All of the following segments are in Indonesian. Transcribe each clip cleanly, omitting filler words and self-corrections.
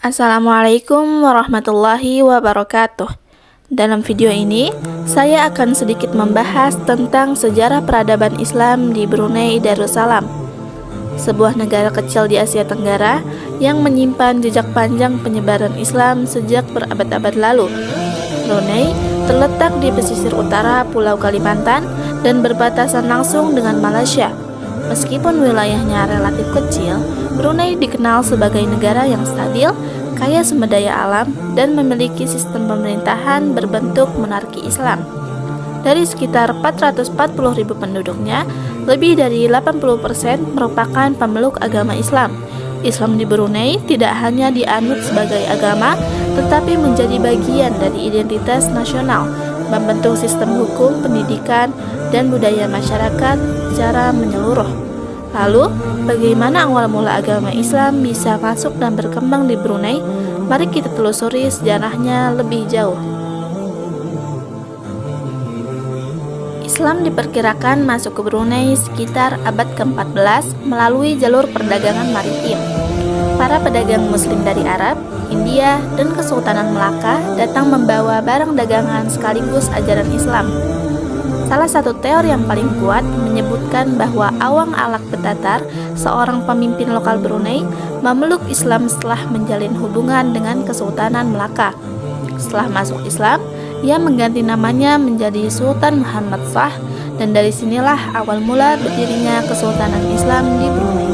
Assalamualaikum warahmatullahi wabarakatuh. Dalam video ini, saya akan sedikit membahas tentang sejarah peradaban Islam di Brunei Darussalam, sebuah negara kecil di Asia Tenggara yang menyimpan jejak panjang penyebaran Islam sejak berabad-abad lalu. Brunei terletak di pesisir utara Pulau Kalimantan dan berbatasan langsung dengan Malaysia. Meskipun wilayahnya relatif kecil, Brunei dikenal sebagai negara yang stabil, kaya sumber daya alam, dan memiliki sistem pemerintahan berbentuk monarki Islam. Dari sekitar 440.000 penduduknya, lebih dari 80% merupakan pemeluk agama Islam. Islam di Brunei tidak hanya dianut sebagai agama, tetapi menjadi bagian dari identitas nasional, membentuk sistem hukum, pendidikan, dan budaya masyarakat secara menyeluruh. Lalu, bagaimana awal mula agama Islam bisa masuk dan berkembang di Brunei? Mari kita telusuri sejarahnya lebih jauh. Islam diperkirakan masuk ke Brunei sekitar abad ke-14 melalui jalur perdagangan maritim. Para pedagang muslim dari Arab, India, dan Kesultanan Melaka datang membawa barang dagangan sekaligus ajaran Islam. Salah satu teori yang paling kuat menyebutkan bahwa Awang Alak Betatar, seorang pemimpin lokal Brunei, memeluk Islam setelah menjalin hubungan dengan Kesultanan Melaka. Setelah masuk Islam, ia mengganti namanya menjadi Sultan Muhammad Shah, dan dari sinilah awal mula berdirinya Kesultanan Islam di Brunei.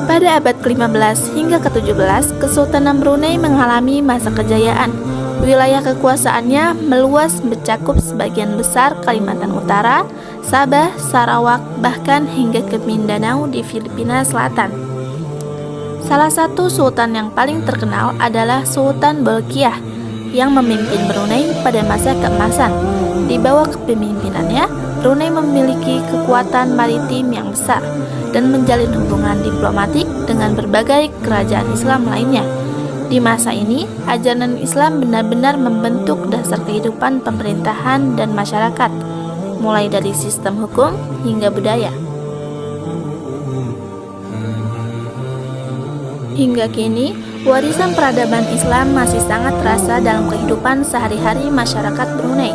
Pada abad ke-15 hingga ke-17, Kesultanan Brunei mengalami masa kejayaan. Wilayah kekuasaannya meluas mencakup sebagian besar Kalimantan Utara, Sabah, Sarawak, bahkan hingga ke Mindanao di Filipina Selatan. Salah satu sultan yang paling terkenal adalah Sultan Bolkiah yang memimpin Brunei pada masa keemasan. Di bawah kepemimpinannya, Brunei memiliki kekuatan maritim yang besar dan menjalin hubungan diplomatik dengan berbagai kerajaan Islam lainnya. Di masa ini, ajaran Islam benar-benar membentuk dasar kehidupan pemerintahan dan masyarakat, mulai dari sistem hukum hingga budaya. Hingga kini, warisan peradaban Islam masih sangat terasa dalam kehidupan sehari-hari masyarakat Brunei.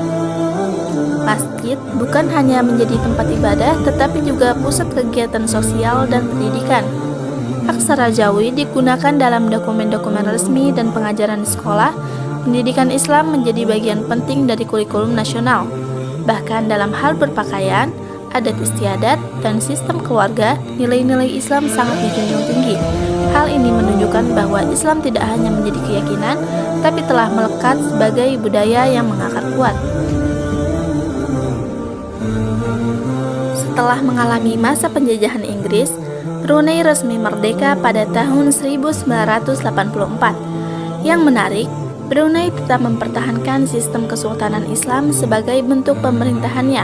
Masjid bukan hanya menjadi tempat ibadah, tetapi juga pusat kegiatan sosial dan pendidikan. Aksara Jawi digunakan dalam dokumen-dokumen resmi dan pengajaran di sekolah. Pendidikan Islam menjadi bagian penting dari kurikulum nasional. Bahkan dalam hal berpakaian, adat istiadat, dan sistem keluarga, nilai-nilai Islam sangat dijunjung tinggi. Hal ini menunjukkan bahwa Islam tidak hanya menjadi keyakinan, tapi telah melekat sebagai budaya yang mengakar kuat. Setelah mengalami masa penjajahan Inggris, Brunei resmi merdeka pada tahun 1984. Yang menarik, Brunei tetap mempertahankan sistem kesultanan Islam sebagai bentuk pemerintahannya.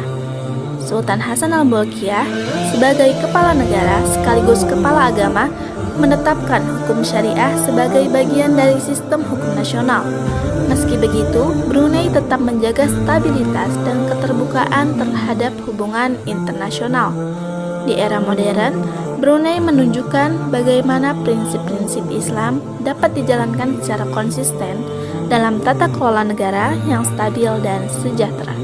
Sultan Hasan al-Bolkiah sebagai kepala negara sekaligus kepala agama menetapkan hukum syariah sebagai bagian dari sistem hukum nasional. Meski begitu, Brunei tetap menjaga stabilitas dan keterbukaan terhadap hubungan internasional. Di era modern, Brunei menunjukkan bagaimana prinsip-prinsip Islam dapat dijalankan secara konsisten dalam tata kelola negara yang stabil dan sejahtera.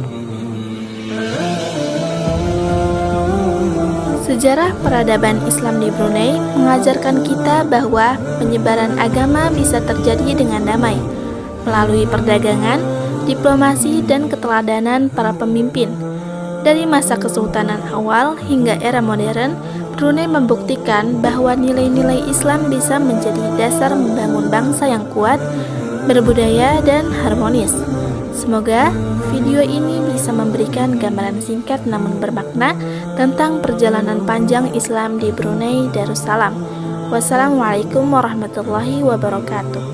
Sejarah peradaban Islam di Brunei mengajarkan kita bahwa penyebaran agama bisa terjadi dengan damai, melalui perdagangan, diplomasi, dan keteladanan para pemimpin. Dari masa kesultanan awal hingga era modern, Brunei membuktikan bahwa nilai-nilai Islam bisa menjadi dasar membangun bangsa yang kuat, berbudaya, dan harmonis. Semoga video ini bisa memberikan gambaran singkat namun bermakna tentang perjalanan panjang Islam di Brunei Darussalam. Wassalamualaikum warahmatullahi wabarakatuh.